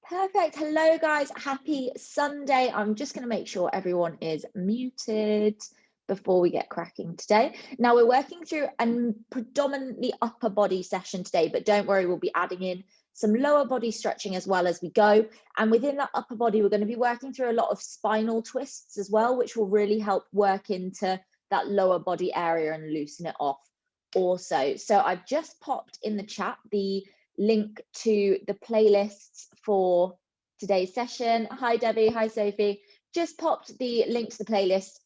Perfect. Hello, guys. Happy Sunday. I'm just going to make sure everyone is muted before we get cracking today. Now, we're working through a predominantly upper body session today, but don't worry, we'll be adding in some lower body stretching as well as we go. And within that upper body, we're going to be working through a lot of spinal twists as well, which will really help work into that lower body area and loosen it off also. So I've just popped in the chat the link to the playlists for today's session. Hi Debbie, hi Sophie. Just popped the link to the playlist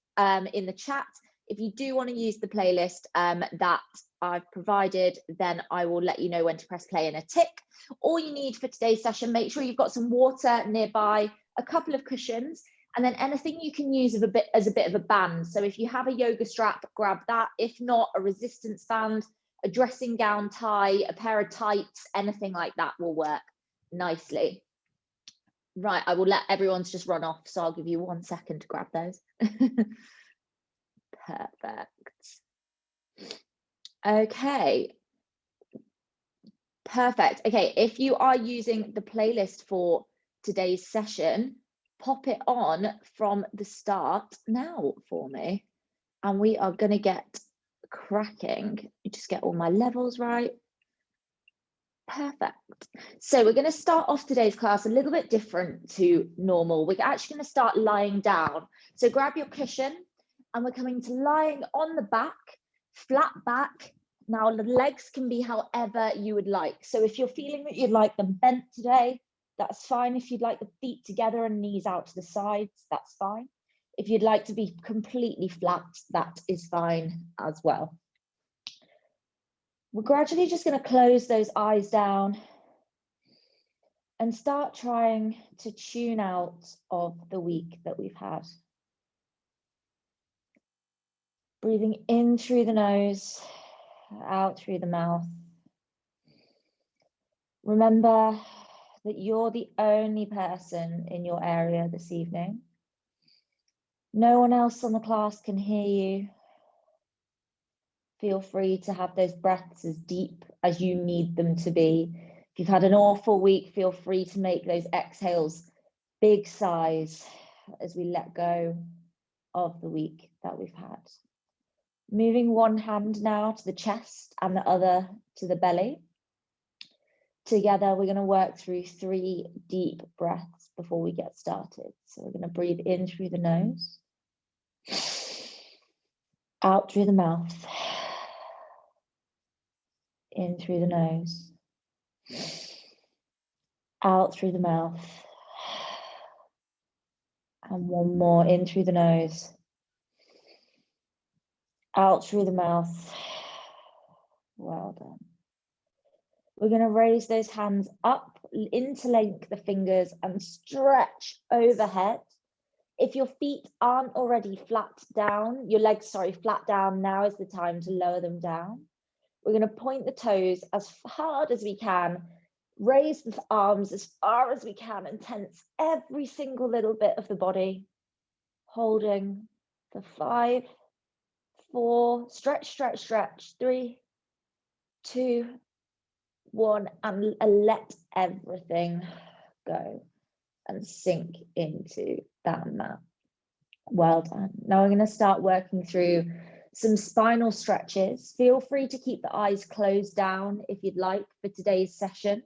in the chat. If you do want to use the playlist that I've provided, then I will let you know when to press play and a tick. All you need for today's session, make sure you've got some water nearby, a couple of cushions, and then anything you can use as a bit of a band. So if you have a yoga strap, grab that. If not, a resistance band, a dressing gown tie, a pair of tights, anything like that will work nicely. Right, I will let everyone's just run off, so I'll give you 1 second to grab those. Perfect. Okay. Perfect. Okay, if you are using the playlist for today's session, pop it on from the start now for me, and we are going to get cracking. Just get all my levels right. Perfect. So we're going to start off today's class a little bit different to normal. We're actually going to start lying down. So grab your cushion and we're coming to lying on the back, flat back. Now the legs can be however you would like. So if you're feeling that you'd like them bent today, that's fine. If you'd like the feet together and knees out to the sides, that's fine. If you'd like to be completely flat, that is fine as well. We're gradually just going to close those eyes down and start trying to tune out of the week that we've had. Breathing in through the nose, out through the mouth. Remember that you're the only person in your area this evening. No one else on the class can hear you. Feel free to have those breaths as deep as you need them to be. If you've had an awful week, feel free to make those exhales big sighs as we let go of the week that we've had. Moving one hand now to the chest and the other to the belly. Together, we're going to work through 3 deep breaths before we get started. So we're going to breathe in through the nose, out through the mouth, in through the nose, out through the mouth, and one more, in through the nose, out through the mouth. Well done. We're going to raise those hands up, interlink the fingers and stretch overhead. If your feet aren't already flat down, your legs, flat down, now is the time to lower them down. We're going to point the toes as hard as we can, raise the arms as far as we can, and tense every single little bit of the body. Holding for 5, 4, stretch, stretch, stretch, 3, 2, 1, and let everything go and sink into that mat. Well done. Now we're going to start working through some spinal stretches. Feel free to keep the eyes closed down if you'd like for today's session.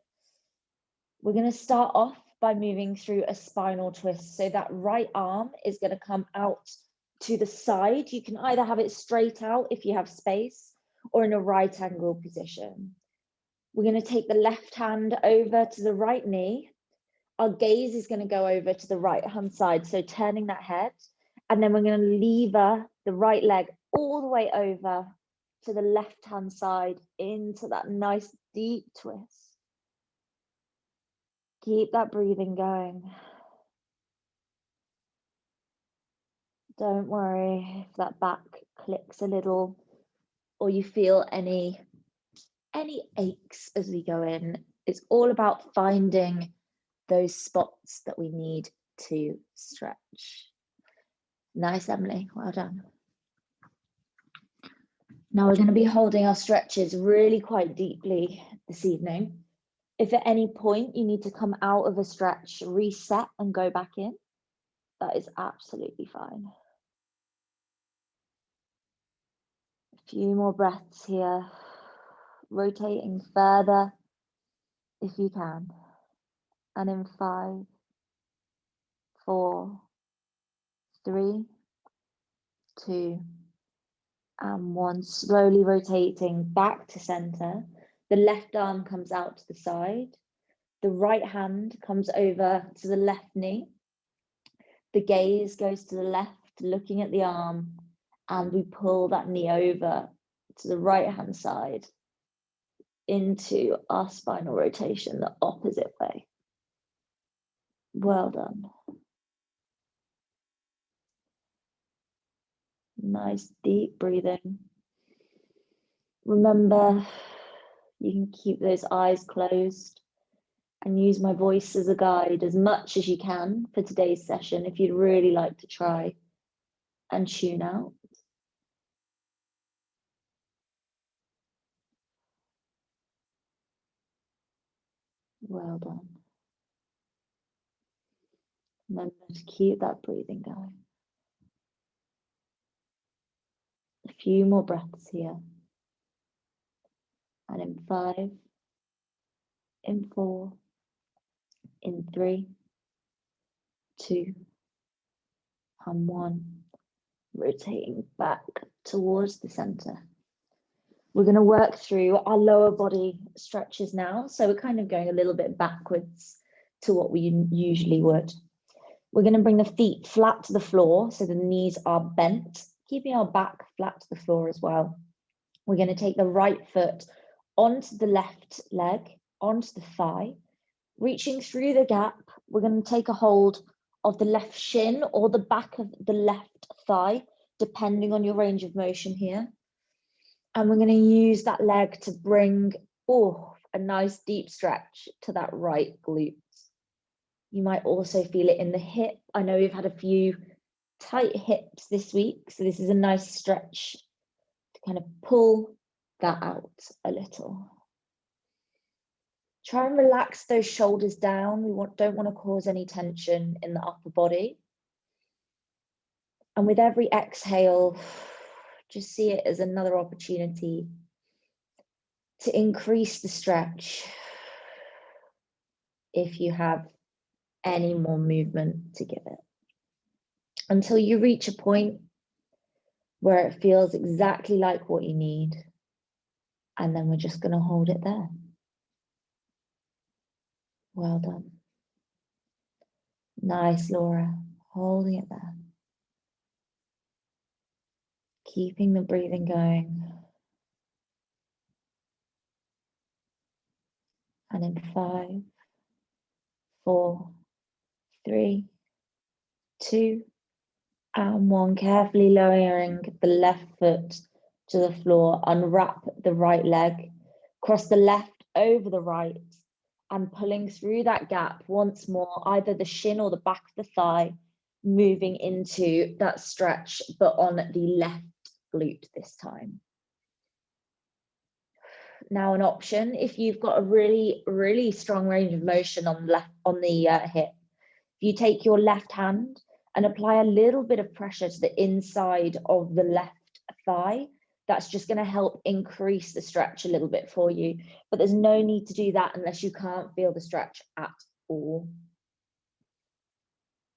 We're going to start off by moving through a spinal twist. So that right arm is going to come out to the side. You can either have it straight out if you have space, or in a right angle position. We're going to take the left hand over to the right knee. Our gaze is going to go over to the right hand side, so turning that head, and then we're going to lever the right leg all the way over to the left hand side into that nice deep twist. Keep that breathing going. Don't worry if that back clicks a little or you feel any aches as we go in. It's all about finding those spots that we need to stretch. Nice, Emily, well done. Now we're going to be holding our stretches really quite deeply this evening. If at any point you need to come out of a stretch, reset and go back in, that is absolutely fine. A few more breaths here, rotating further if you can. And in 5, 4, 3, 2, and 1, slowly rotating back to center. The left arm comes out to the side. The right hand comes over to the left knee. The gaze goes to the left, looking at the arm, and we pull that knee over to the right hand side into our spinal rotation, the opposite way. Well done. Nice deep breathing. Remember, you can keep those eyes closed and use my voice as a guide as much as you can for today's session if you'd really like to try and tune out. Well done. Remember to keep that breathing going. A few more breaths here. And in 5, in 4, in 3, 2, and 1. Rotating back towards the center. We're going to work through our lower body stretches now. So we're kind of going a little bit backwards to what we usually would. We're going to bring the feet flat to the floor so the knees are bent, keeping our back flat to the floor as well. We're going to take the right foot onto the left leg, onto the thigh, reaching through the gap. We're going to take a hold of the left shin or the back of the left thigh, depending on your range of motion here. And we're going to use that leg to bring a nice deep stretch to that right glute. You might also feel it in the hip. I know we've had a few tight hips this week, so this is a nice stretch to kind of pull that out a little. Try and relax those shoulders down. We don't want to cause any tension in the upper body. And with every exhale, just see it as another opportunity to increase the stretch if you have any more movement to give it, until you reach a point where it feels exactly like what you need. And then we're just going to hold it there. Well done. Nice, Laura. Holding it there. Keeping the breathing going. And in 5, 4, 3, 2, and 1, carefully lowering the left foot to the floor, unwrap the right leg, cross the left over the right, and pulling through that gap once more, either the shin or the back of the thigh, moving into that stretch, but on the left glute this time. Now an option, if you've got a really, really strong range of motion on the hip, you take your left hand and apply a little bit of pressure to the inside of the left thigh. That's just going to help increase the stretch a little bit for you. But there's no need to do that unless you can't feel the stretch at all.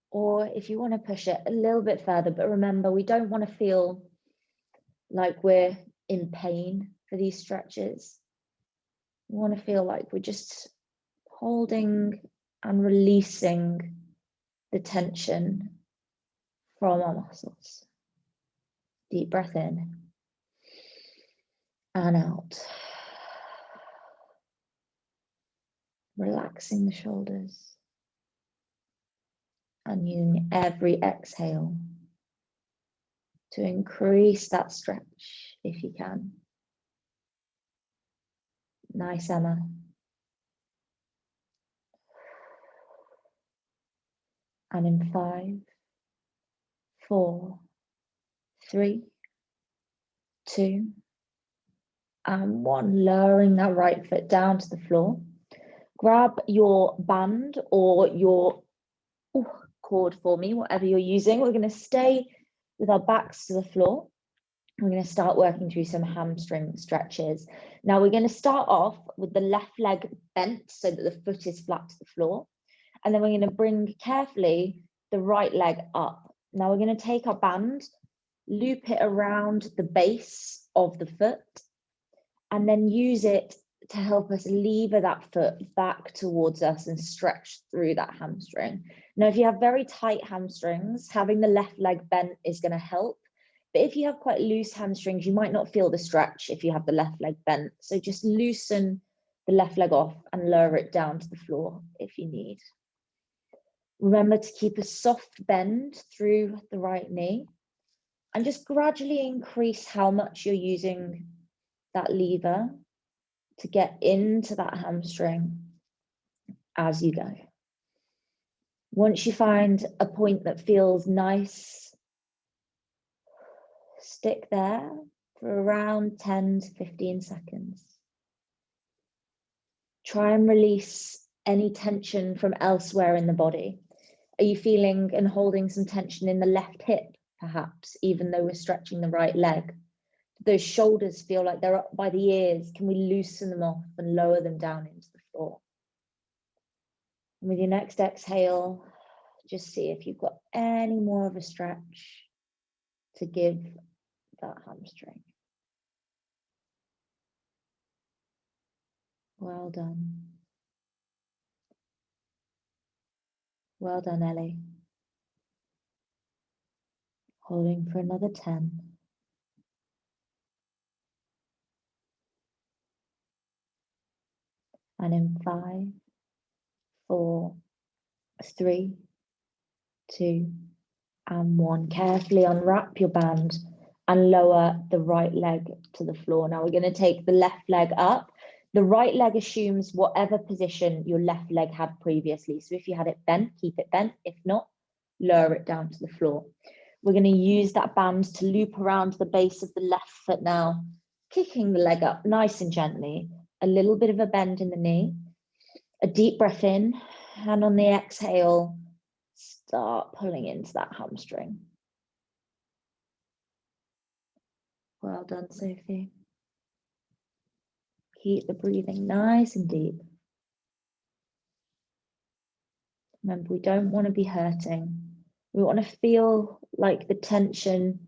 Or if you want to push it a little bit further, but remember, we don't want to feel like we're in pain for these stretches. We want to feel like we're just holding and releasing the tension from our muscles. Deep breath in and out. Relaxing the shoulders and using every exhale to increase that stretch if you can. Nice, Emma. And in 5, 4, 3, 2, and 1, lowering that right foot down to the floor. Grab your band or your cord for me, whatever you're using. We're going to stay with our backs to the floor. We're going to start working through some hamstring stretches. Now we're going to start off with the left leg bent so that the foot is flat to the floor. And then we're going to bring carefully the right leg up. Now we're going to take our band, loop it around the base of the foot, and then use it to help us lever that foot back towards us and stretch through that hamstring. Now, if you have very tight hamstrings, having the left leg bent is going to help. But if you have quite loose hamstrings, you might not feel the stretch if you have the left leg bent. So just loosen the left leg off and lower it down to the floor if you need. Remember to keep a soft bend through the right knee and just gradually increase how much you're using that lever to get into that hamstring as you go. Once you find a point that feels nice, stick there for around 10 to 15 seconds. Try and release any tension from elsewhere in the body. Are you feeling and holding some tension in the left hip, perhaps, even though we're stretching the right leg? Those shoulders feel like they're up by the ears. Can we loosen them off and lower them down into the floor? And with your next exhale, just see if you've got any more of a stretch to give that hamstring. Well done. Well done, Ellie. Holding for another 10. And in 5, 4, 3, 2, and 1. Carefully unwrap your band and lower the right leg to the floor. Now we're going to take the left leg up. The right leg assumes whatever position your left leg had previously. So if you had it bent, keep it bent. If not, lower it down to the floor. We're going to use that band to loop around the base of the left foot now, kicking the leg up nice and gently. A little bit of a bend in the knee. A deep breath in, and on the exhale, start pulling into that hamstring. Well done, Sophie. Keep the breathing nice and deep. Remember, we don't want to be hurting. We want to feel like the tension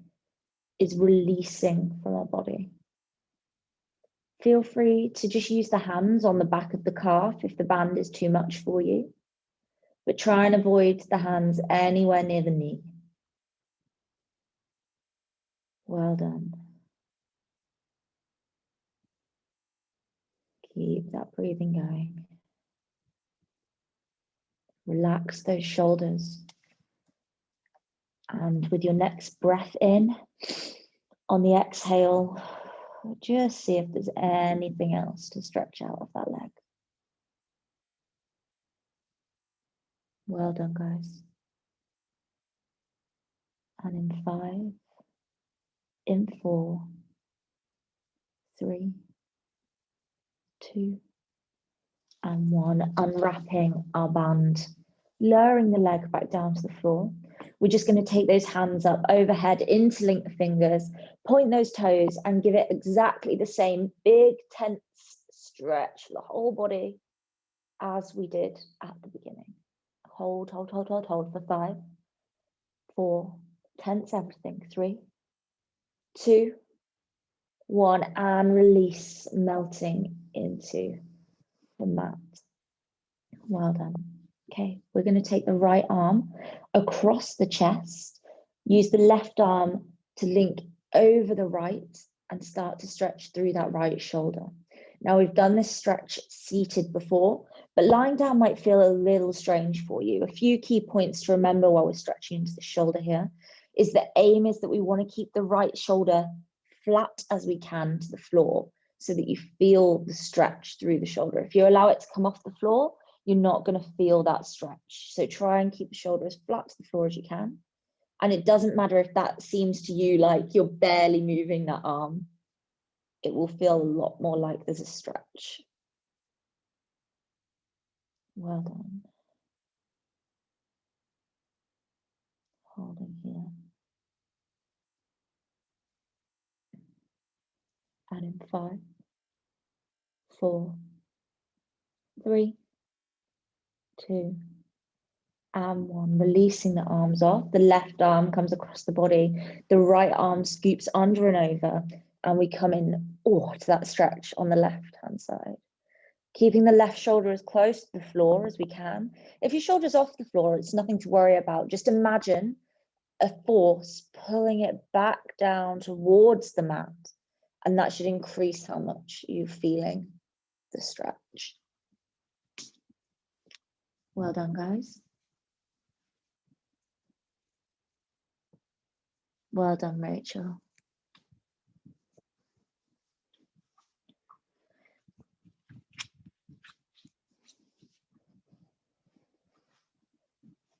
is releasing from our body. Feel free to just use the hands on the back of the calf if the band is too much for you, but try and avoid the hands anywhere near the knee. Well done. Keep that breathing going. Relax those shoulders. And with your next breath in, on the exhale, just see if there's anything else to stretch out of that leg. Well done, guys. And in 5, in 4, 3, 2, and 1, unwrapping our band, lowering the leg back down to the floor. We're just going to take those hands up overhead, interlink the fingers, point those toes, and give it exactly the same big, tense stretch for the whole body as we did at the beginning. Hold, hold, hold, hold, hold for 5, 4, tense everything. 3, 2, 1, and release, melting into the mat. Well done. Okay, we're going to take the right arm across the chest, use the left arm to link over the right and start to stretch through that right shoulder. Now we've done this stretch seated before, but lying down might feel a little strange for you. A few key points to remember while we're stretching into the shoulder here is the aim is that we want to keep the right shoulder flat as we can to the floor so that you feel the stretch through the shoulder. If you allow it to come off the floor, you're not going to feel that stretch. So try and keep the shoulder as flat to the floor as you can. And it doesn't matter if that seems to you like you're barely moving that arm. It will feel a lot more like there's a stretch. Well done. Holding here. And in 5, 4, 3, 2, and 1. Releasing the arms off. The left arm comes across the body. The right arm scoops under and over. And we come in to that stretch on the left-hand side. Keeping the left shoulder as close to the floor as we can. If your shoulder's off the floor, it's nothing to worry about. Just imagine a force pulling it back down towards the mat. And that should increase how much you're feeling the stretch. Well done, guys. Well done, Rachel.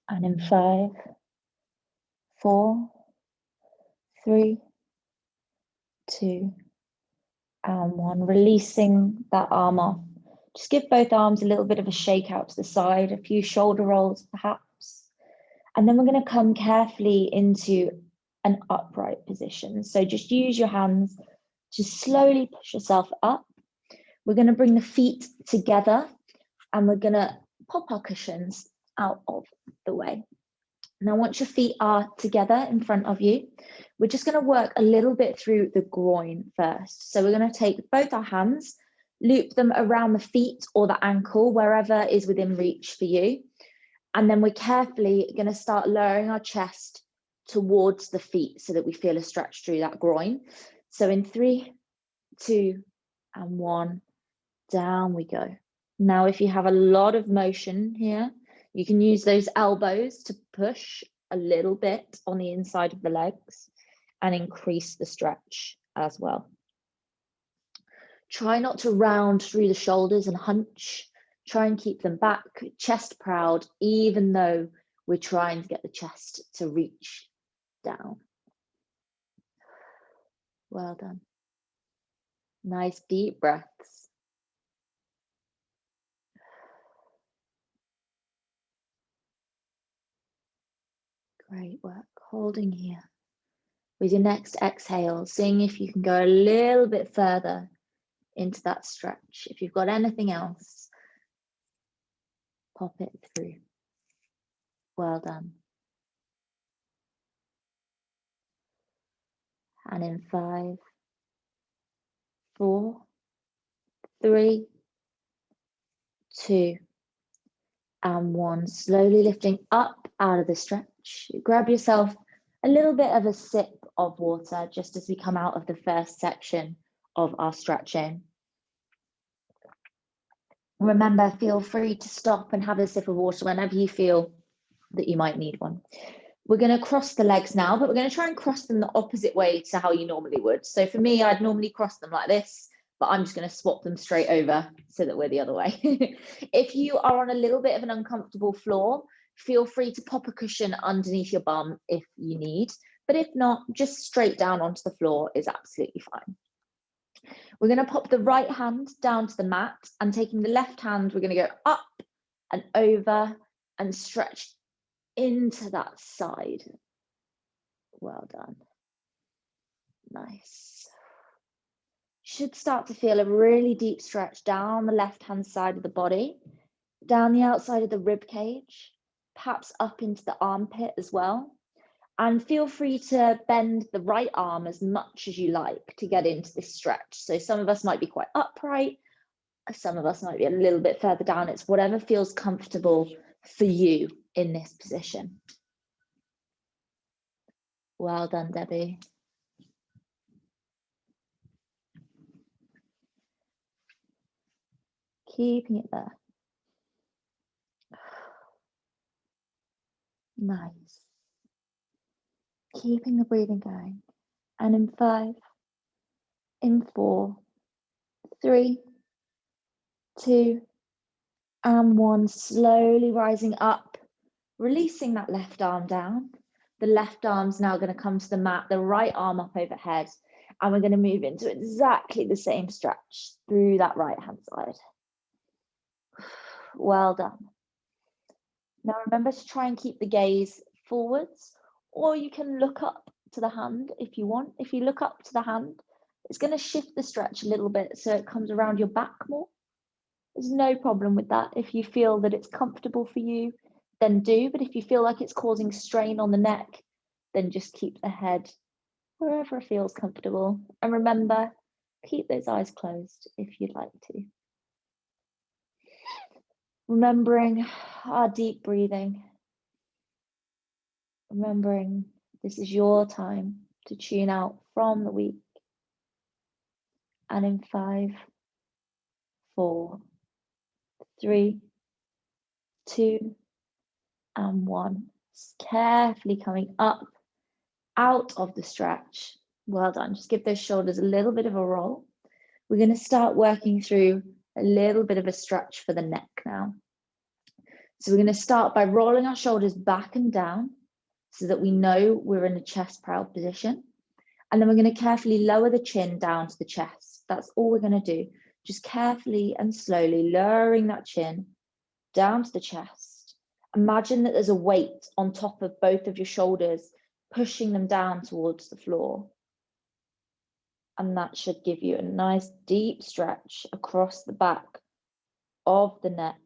And in 5, 4, 3, 2, and 1. Releasing that arm off. Just give both arms a little bit of a shake out to the side, a few shoulder rolls perhaps. And then we're going to come carefully into an upright position. So just use your hands to slowly push yourself up. We're going to bring the feet together and we're going to pop our cushions out of the way. Now, once your feet are together in front of you, we're just going to work a little bit through the groin first. So we're going to take both our hands, loop them around the feet or the ankle, wherever is within reach for you. And then we're carefully going to start lowering our chest towards the feet so that we feel a stretch through that groin. So in 3, 2, and 1, down we go. Now, if you have a lot of motion here, you can use those elbows to push a little bit on the inside of the legs and increase the stretch as well. Try not to round through the shoulders and hunch. Try and keep them back, chest proud, even though we're trying to get the chest to reach down. Well done. Nice deep breaths. Great work. Holding here. With your next exhale, seeing if you can go a little bit further into that stretch. If you've got anything else, pop it through. Well done. And in 5, 4, 3, 2, and 1. Slowly lifting up out of the stretch. Grab yourself a little bit of a sip of water just as we come out of the first section of our stretching. Remember, feel free to stop and have a sip of water whenever you feel that you might need one. We're going to cross the legs now, but we're going to try and cross them the opposite way to how you normally would. So for me, I'd normally cross them like this, but I'm just going to swap them straight over so that we're the other way. If you are on a little bit of an uncomfortable floor, feel free to pop a cushion underneath your bum if you need, but if not, just straight down onto the floor is absolutely fine. We're going to pop the right hand down to the mat, and taking the left hand, we're going to go up and over and stretch into that side. Well done. Nice. Should start to feel a really deep stretch down the left-hand side of the body, down the outside of the rib cage, perhaps up into the armpit as well. And feel free to bend the right arm as much as you like to get into this stretch. So some of us might be quite upright, some of us might be a little bit further down. It's whatever feels comfortable for you in this position. Well done, Debbie. Keeping it there. Nice. Keeping the breathing going. And in 5, in 4, 3, 2, and 1, slowly rising up, releasing that left arm down. The left arm's now going to come to the mat, the right arm up overhead, and we're going to move into exactly the same stretch through that right hand side. Well done. Now remember to try and keep the gaze forwards, or you can look up to the hand if you want. If you look up to the hand, it's going to shift the stretch a little bit so it comes around your back more. There's no problem with that. If you feel that it's comfortable for you, then do. But if you feel like it's causing strain on the neck, then just keep the head wherever it feels comfortable. And remember, keep those eyes closed if you'd like to. Remembering our deep breathing. Remembering this is your time to tune out from the week. And in 5, 4, 3, 2, and 1. Carefully coming up, out of the stretch. Well done. Just give those shoulders a little bit of a roll. We're going to start working through a little bit of a stretch for the neck now. So we're going to start by rolling our shoulders back and down so that we know we're in a chest proud position. And then we're going to carefully lower the chin down to the chest. That's all we're going to do. Just carefully and slowly lowering that chin down to the chest. Imagine that there's a weight on top of both of your shoulders, pushing them down towards the floor. And that should give you a nice deep stretch across the back of the neck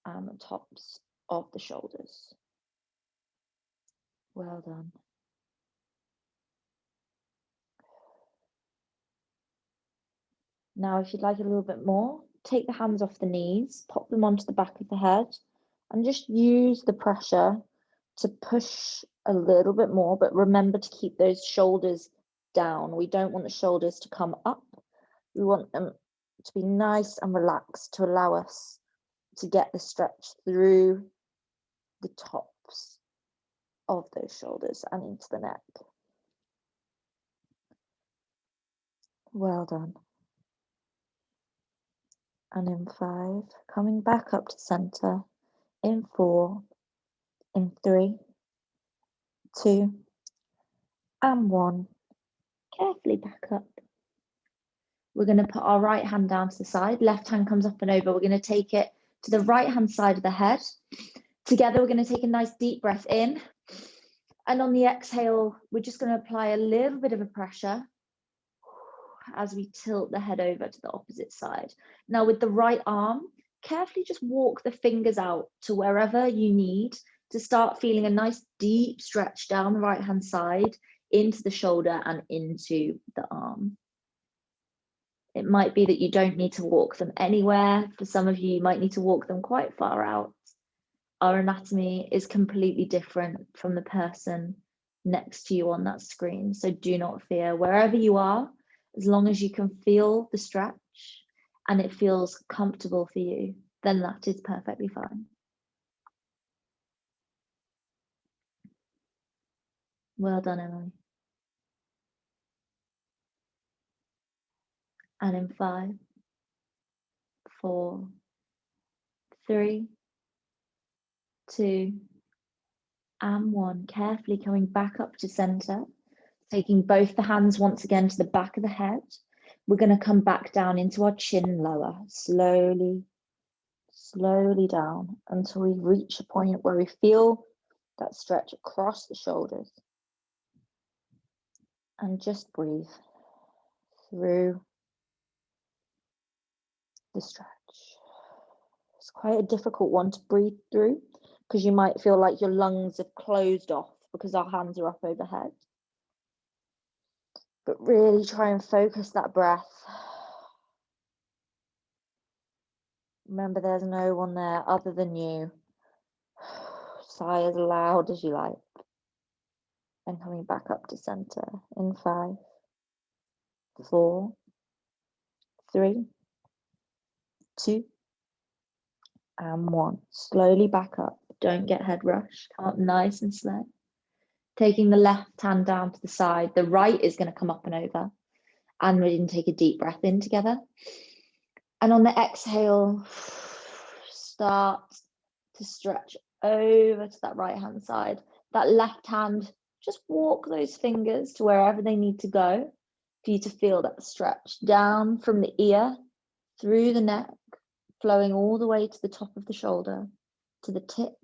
and the tops of the shoulders. Well done. Now, if you'd like a little bit more, take the hands off the knees, pop them onto the back of the head, and just use the pressure to push a little bit more, but remember to keep those shoulders down. We don't want the shoulders to come up. We want them to be nice and relaxed to allow us to get the stretch through the tops of those shoulders and into the neck. Well done. And in 5, coming back up to center. In 4, in 3, 2, and 1. Carefully back up. We're going to put our right hand down to the side. Left hand comes up and over. We're going to take it to the right hand side of the head. Together, we're going to take a nice deep breath in. And on the exhale, we're just going to apply a little bit of a pressure as we tilt the head over to the opposite side. Now with the right arm, carefully just walk the fingers out to wherever you need to start feeling a nice deep stretch down the right hand side into the shoulder and into the arm. It might be that you don't need to walk them anywhere. For some of you, you might need to walk them quite far out. Our anatomy is completely different from the person next to you on that screen. So do not fear. Wherever you are, as long as you can feel the stretch and it feels comfortable for you, then that is perfectly fine. Well done, Emily. And in 5, 4, 3, 2, and 1. Carefully coming back up to center, taking both the hands once again to the back of the head. We're going to come back down into our chin lower, slowly, slowly down until we reach a point where we feel that stretch across the shoulders. And just breathe through the stretch. It's quite a difficult one to breathe through because you might feel like your lungs have closed off because our hands are up overhead. But really try and focus that breath. Remember, there's no one there other than you. Sigh as loud as you like. And coming back up to center in 5, 4, 3, 2, and 1. Slowly back up. Don't get head rush. Come up nice and slow. Taking the left hand down to the side. The right is going to come up and over. And we're going to take a deep breath in together. And on the exhale, start to stretch over to that right hand side. That left hand, just walk those fingers to wherever they need to go for you to feel that stretch down from the ear, through the neck, flowing all the way to the top of the shoulder, to the tip,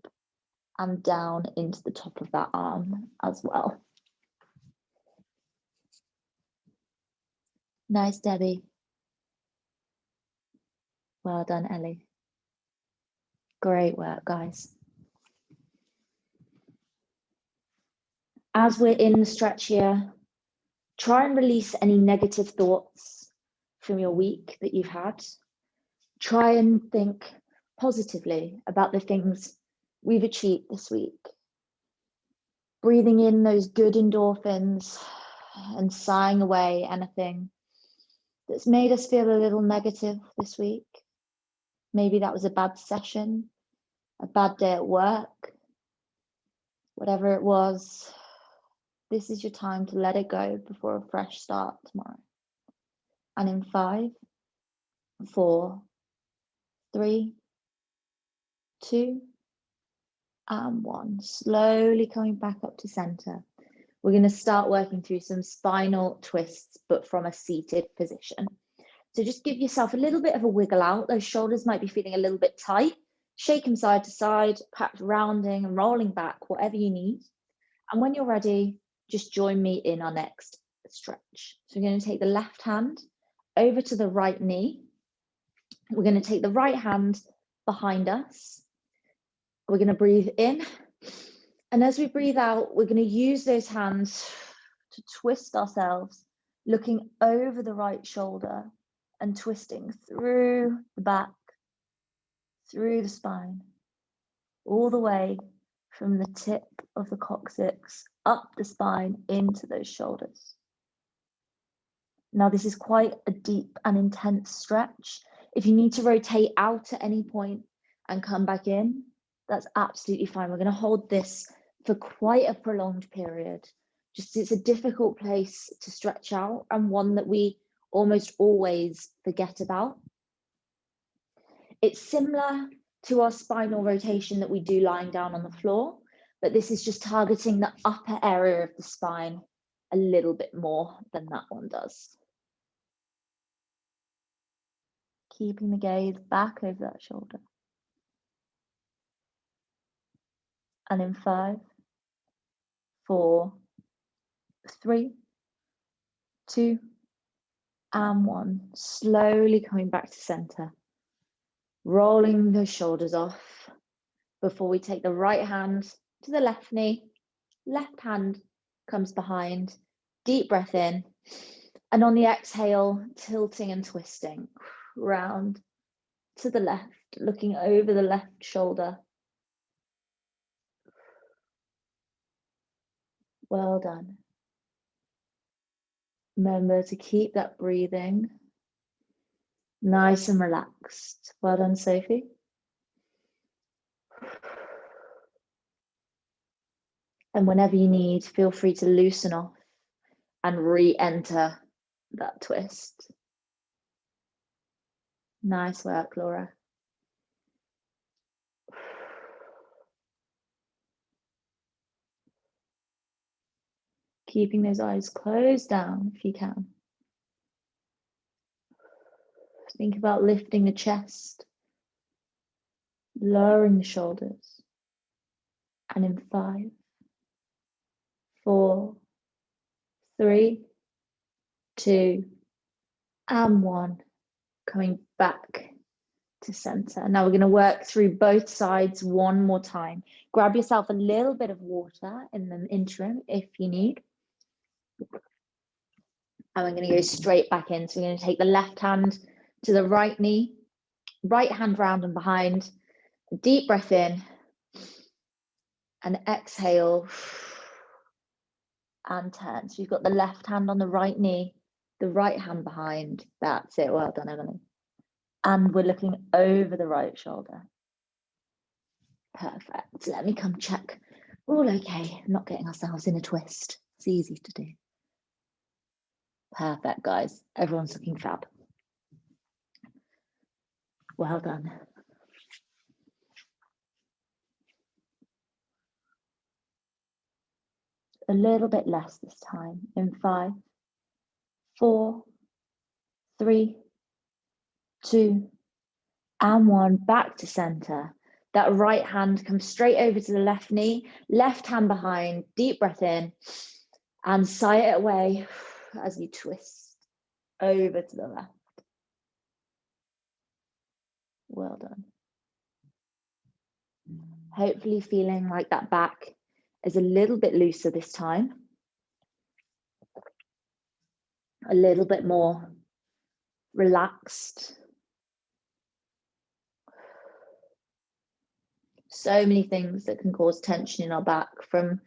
and down into the top of that arm as well. Nice, Debbie. Well done, Ellie. Great work, guys. As we're in the stretch here, try and release any negative thoughts from your week that you've had. Try and think positively about the things we've achieved this week. Breathing in those good endorphins and sighing away anything that's made us feel a little negative this week. Maybe that was a bad session, a bad day at work, whatever it was. This is your time to let it go before a fresh start tomorrow. And in 5, 4, 3, 2, and 1, slowly coming back up to center. We're going to start working through some spinal twists, but from a seated position. So just give yourself a little bit of a wiggle out. Those shoulders might be feeling a little bit tight. Shake them side to side, perhaps rounding and rolling back, whatever you need. And when you're ready, just join me in our next stretch. So we're going to take the left hand over to the right knee. We're going to take the right hand behind us. We're going to breathe in. And as we breathe out, we're going to use those hands to twist ourselves, looking over the right shoulder and twisting through the back, through the spine, all the way from the tip of the coccyx up the spine into those shoulders. Now, this is quite a deep and intense stretch. If you need to rotate out at any point and come back in, that's absolutely fine. We're going to hold this for quite a prolonged period. Just it's a difficult place to stretch out and one that we almost always forget about. It's similar to our spinal rotation that we do lying down on the floor, but this is just targeting the upper area of the spine a little bit more than that one does. Keeping the gaze back over that shoulder. And in 5, 4, 3, 2, and 1. Slowly coming back to center. Rolling those shoulders off before we take the right hand to the left knee. Left hand comes behind. Deep breath in. And on the exhale, tilting and twisting. Round to the left, looking over the left shoulder. Well done. Remember to keep that breathing nice and relaxed. Well done, Sophie. And whenever you need, feel free to loosen off and re-enter that twist. Nice work, Laura. Keeping those eyes closed down if you can. Think about lifting the chest, lowering the shoulders. And in 5, 4, 3, 2, and 1, coming back to center. Now we're going to work through both sides one more time. Grab yourself a little bit of water in the interim if you need. And we're going to go straight back in. So we're going to take the left hand to the right knee, right hand round and behind. Deep breath in and exhale and turn. So you've got the left hand on the right knee, the right hand behind. That's it. Well done, Emily. And we're looking over the right shoulder. Perfect. Let me come check. We're all okay. Not getting ourselves in a twist. It's easy to do. Perfect, guys. Everyone's looking fab. Well done. A little bit less this time. In 5, 4, 3, 2, And 1, back to center. That right hand comes straight over to the left knee, left hand behind, deep breath in, and sigh it away as you twist over to the left. Well done. Hopefully feeling like that back is a little bit looser this time. A little bit more relaxed. So many things that can cause tension in our back, from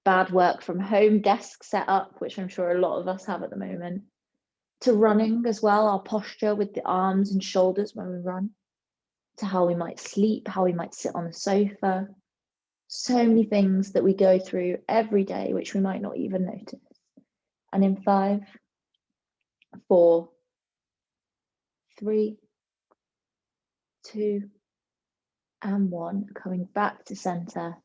bad work from home desk setup, which I'm sure a lot of us have at the moment, to running as well, our posture with the arms and shoulders when we run, to how we might sleep, how we might sit on the sofa. So many things that we go through every day, which we might not even notice. And in 5, 4, 3, 2, and 1, coming back to center.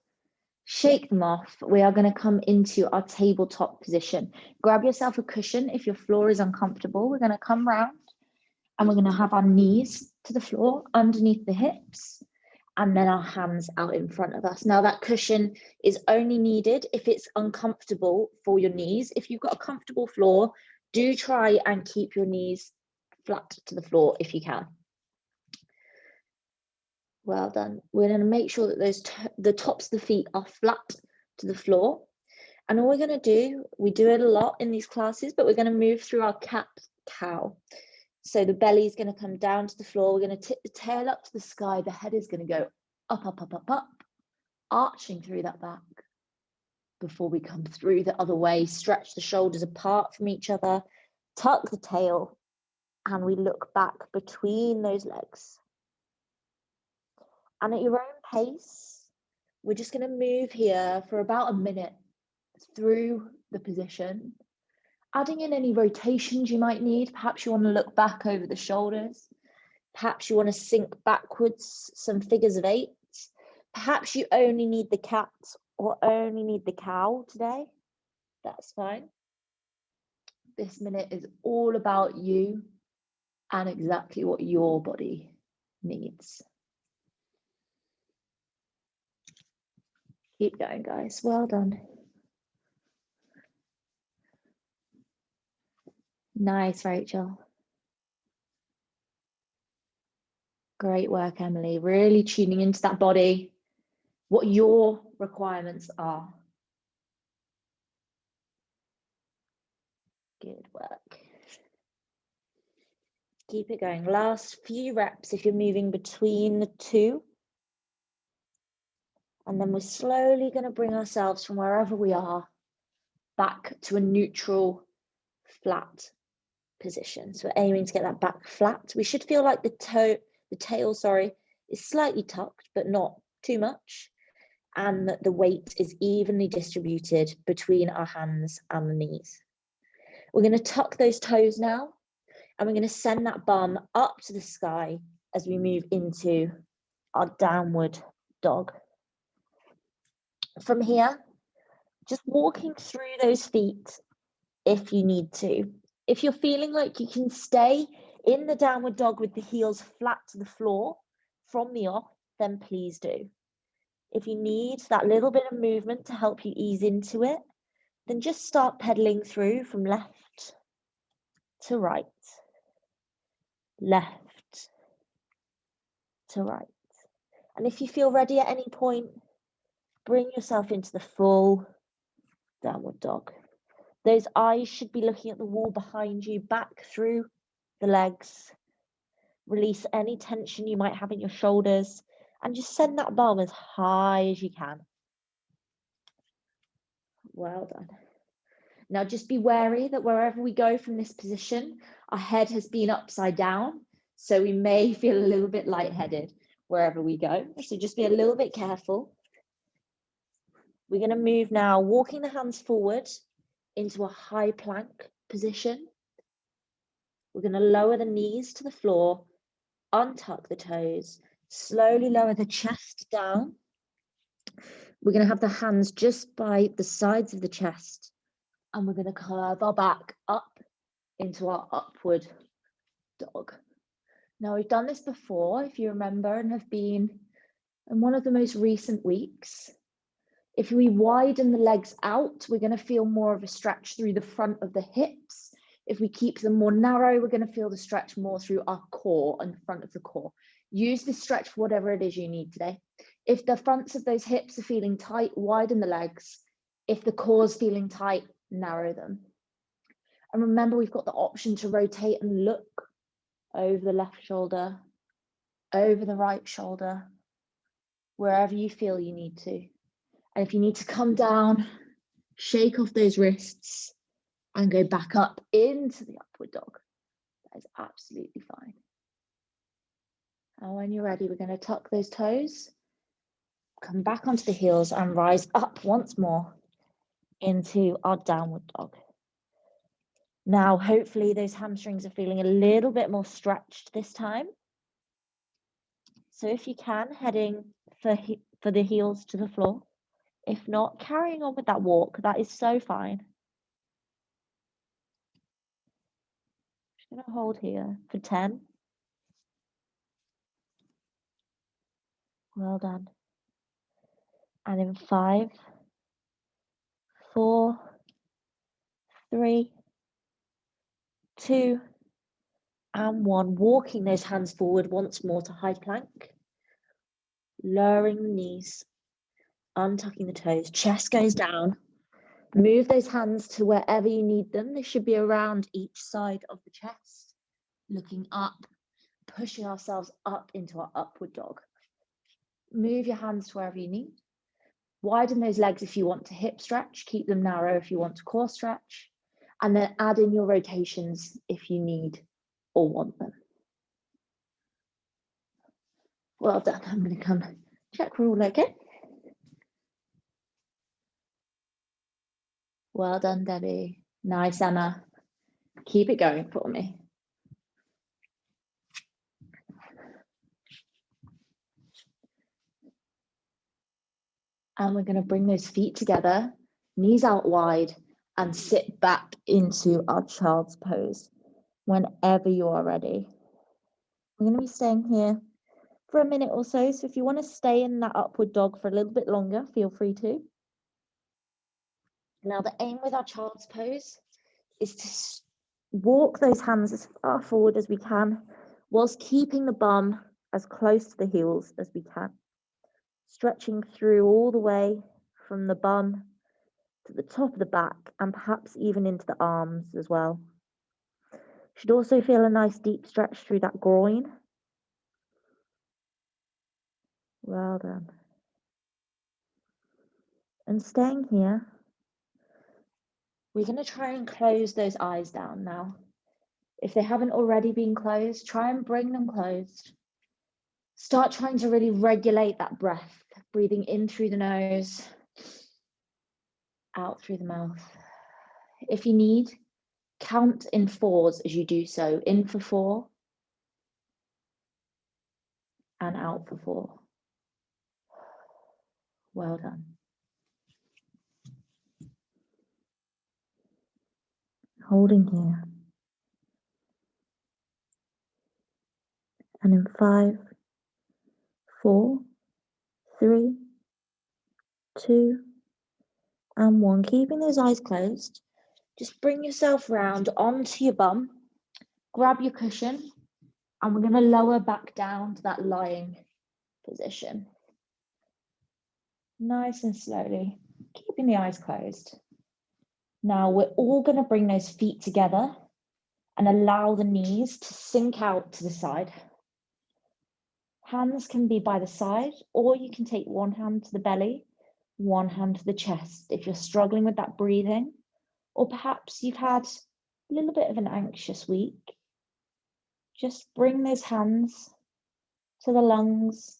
Shake them off. We are going to come into our tabletop position. Grab yourself a cushion if your floor is uncomfortable. We're going to come round and we're going to have our knees to the floor underneath the hips, and then our hands out in front of us. Now that cushion is only needed if it's uncomfortable for your knees. If you've got a comfortable floor, do try and keep your knees flat to the floor if you can. Well done. We're going to make sure that the tops of the feet are flat to the floor. And all we're going to do, we do it a lot in these classes, but we're going to move through our cat-cow. So the belly is going to come down to the floor. We're going to tip the tail up to the sky. The head is going to go up, up, up, up, up, arching through that back before we come through the other way. Stretch the shoulders apart from each other, tuck the tail, and we look back between those legs. And at your own pace, we're just going to move here for about a minute through the position, adding in any rotations you might need. Perhaps you want to look back over the shoulders. Perhaps you want to sink backwards some figures of 8. Perhaps you only need the cat or only need the cow today. That's fine. This minute is all about you and exactly what your body needs. Keep going, guys. Well done. Nice, Rachel. Great work, Emily. Really tuning into that body, what your requirements are. Good work. Keep it going. Last few reps if you're moving between the two. And then we're slowly going to bring ourselves from wherever we are back to a neutral, flat position. So we're aiming to get that back flat. We should feel like the tail, is slightly tucked, but not too much. And that the weight is evenly distributed between our hands and the knees. We're going to tuck those toes now, and we're going to send that bum up to the sky as we move into our downward dog. From here, just walking through those feet if you need to. If you're feeling like you can stay in the downward dog with the heels flat to the floor from the off, then please do. If you need that little bit of movement to help you ease into it, then just start pedaling through from left to right, left to right. And if you feel ready at any point, bring yourself into the full downward dog. Those eyes should be looking at the wall behind you, back through the legs. Release any tension you might have in your shoulders and just send that bum as high as you can. Well done. Now just be wary that wherever we go from this position, our head has been upside down, so we may feel a little bit lightheaded wherever we go. So just be a little bit careful. We're going to move now, walking the hands forward into a high plank position. We're going to lower the knees to the floor, untuck the toes, slowly lower the chest down. We're going to have the hands just by the sides of the chest, and we're going to curve our back up into our upward dog. Now, we've done this before, if you remember, and have been in one of the most recent weeks. If we widen the legs out, we're going to feel more of a stretch through the front of the hips. If we keep them more narrow, we're going to feel the stretch more through our core and the front of the core. Use this stretch for whatever it is you need today. If the fronts of those hips are feeling tight, widen the legs. If the core is feeling tight, narrow them. And remember, we've got the option to rotate and look over the left shoulder, over the right shoulder, wherever you feel you need to. And if you need to come down, shake off those wrists and go back up into the upward dog. That is absolutely fine. And when you're ready, we're going to tuck those toes, come back onto the heels and rise up once more into our downward dog. Now, hopefully those hamstrings are feeling a little bit more stretched this time. So if you can, heading for the heels to the floor. If not, carrying on with that walk, that is so fine. Just going to hold here for 10. Well done. And in 5, 4, 3, 2, and 1. Walking those hands forward once more to high plank. Lowering the knees, untucking the toes, chest goes down. Move those hands to wherever you need them. They should be around each side of the chest. Looking up, pushing ourselves up into our upward dog. Move your hands to wherever you need. Widen those legs if you want to hip stretch. Keep them narrow if you want to core stretch. And then add in your rotations if you need or want them. Well done. I'm going to come check we're all okay. Well done, Debbie. Nice, Emma. Keep it going for me. And we're going to bring those feet together, knees out wide, and sit back into our child's pose whenever you are ready. We're going to be staying here for a minute or so. So if you want to stay in that upward dog for a little bit longer, feel free to. Now, the aim with our child's pose is to walk those hands as far forward as we can, whilst keeping the bum as close to the heels as we can. Stretching through all the way from the bum to the top of the back and perhaps even into the arms as well. Should also feel a nice deep stretch through that groin. Well done. And staying here, we're going to try and close those eyes down now. If they haven't already been closed, try and bring them closed. Start trying to really regulate that breath, breathing in through the nose, out through the mouth. If you need, count in 4s as you do so. In for 4 and out for 4. Well done. Holding here. And in 5, 4, 3, 2, and 1. Keeping those eyes closed. Just bring yourself round onto your bum. Grab your cushion. And we're going to lower back down to that lying position. Nice and slowly. Keeping the eyes closed. Now we're all going to bring those feet together and allow the knees to sink out to the side. Hands can be by the side, or you can take one hand to the belly, one hand to the chest if you're struggling with that breathing, or perhaps you've had a little bit of an anxious week. Just bring those hands to the lungs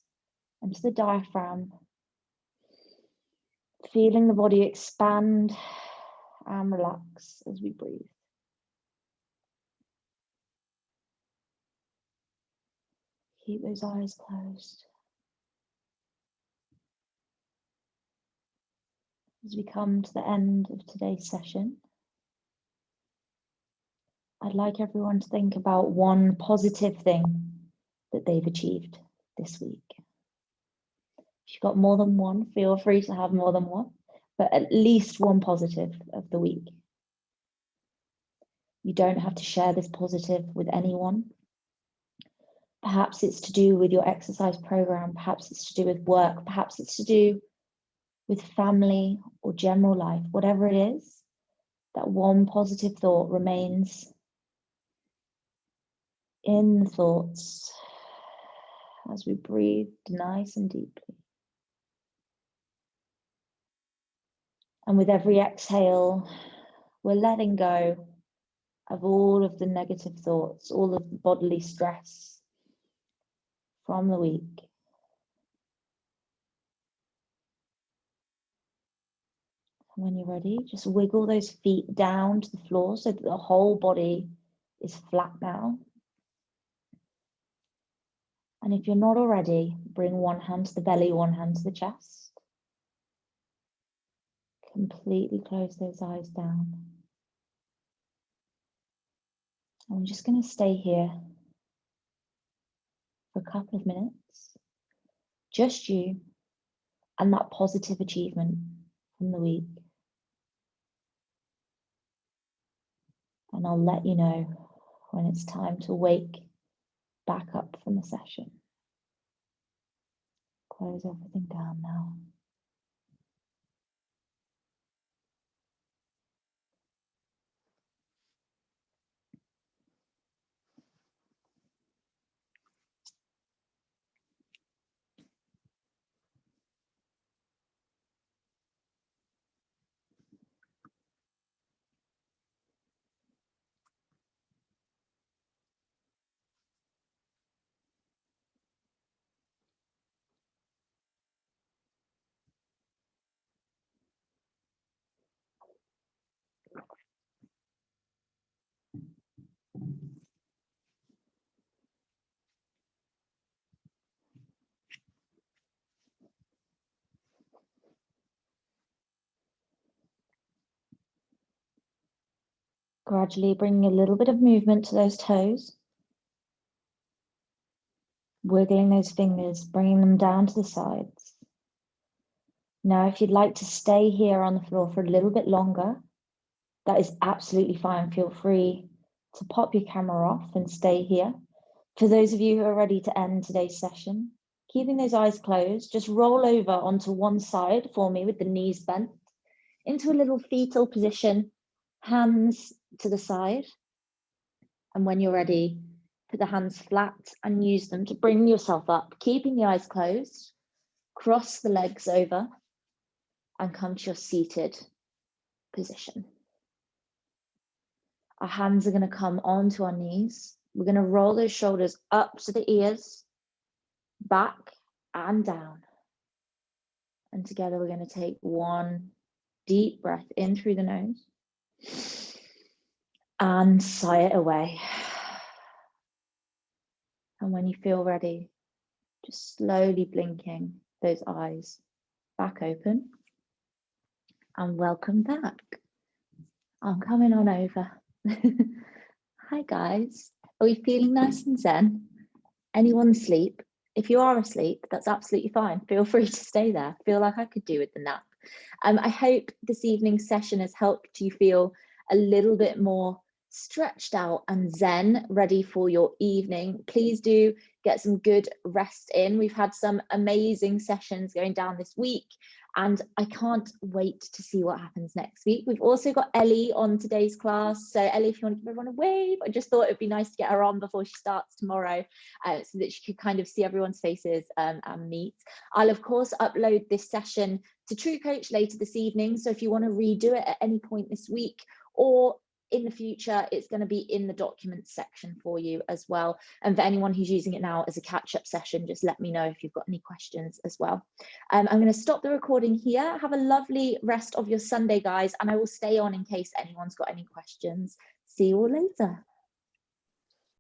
and to the diaphragm, feeling the body expand and relax as we breathe. Keep those eyes closed. As we come to the end of today's session, I'd like everyone to think about one positive thing that they've achieved this week. If you've got more than one, feel free to have more than one, but at least one positive of the week. You don't have to share this positive with anyone. Perhaps it's to do with your exercise program, perhaps it's to do with work, perhaps it's to do with family or general life, whatever it is, that one positive thought remains in the thoughts as we breathe nice and deeply. And with every exhale, we're letting go of all of the negative thoughts, all of the bodily stress from the week. And when you're ready, just wiggle those feet down to the floor so that the whole body is flat now. And if you're not already, bring one hand to the belly, one hand to the chest. Completely close those eyes down. And we're just going to stay here for a couple of minutes. Just you and that positive achievement from the week. And I'll let you know when it's time to wake back up from the session. Close everything down now. Gradually bringing a little bit of movement to those toes. Wiggling those fingers, bringing them down to the sides. Now, if you'd like to stay here on the floor for a little bit longer, that is absolutely fine. Feel free to pop your camera off and stay here. For those of you who are ready to end today's session, keeping those eyes closed, just roll over onto one side for me with the knees bent into a little fetal position, hands to the side. And when you're ready, put the hands flat and use them to bring yourself up, keeping the eyes closed. Cross the legs over and come to your seated position. Our hands are going to come onto our knees. We're going to roll those shoulders up to the ears, back and down. And together we're going to take one deep breath in through the nose and sigh it away. And when you feel ready, just slowly blinking those eyes back open. And welcome back. I'm coming on over. Hi guys, are we feeling nice and zen? Anyone asleep? If you are asleep, that's absolutely fine. Feel free to stay there. Feel like I could do with the nap. I hope this evening's session has helped you feel a little bit more stretched out and zen, ready for your evening. Please do get some good rest in. We've had some amazing sessions going down this week, and I can't wait to see what happens next week. We've also got Ellie on today's class. So Ellie, if you want to give everyone a wave, I just thought it'd be nice to get her on before she starts tomorrow, so that she could kind of see everyone's faces and meet. I'll of course upload this session to True Coach later this evening. So if you want to redo it at any point this week or in the future, it's going to be in the documents section for you as well. And for anyone who's using it now as a catch-up session, just let me know if you've got any questions as well. I'm going to stop the recording here. Have a lovely rest of your Sunday, guys, and I will stay on in case anyone's got any questions. See you all later.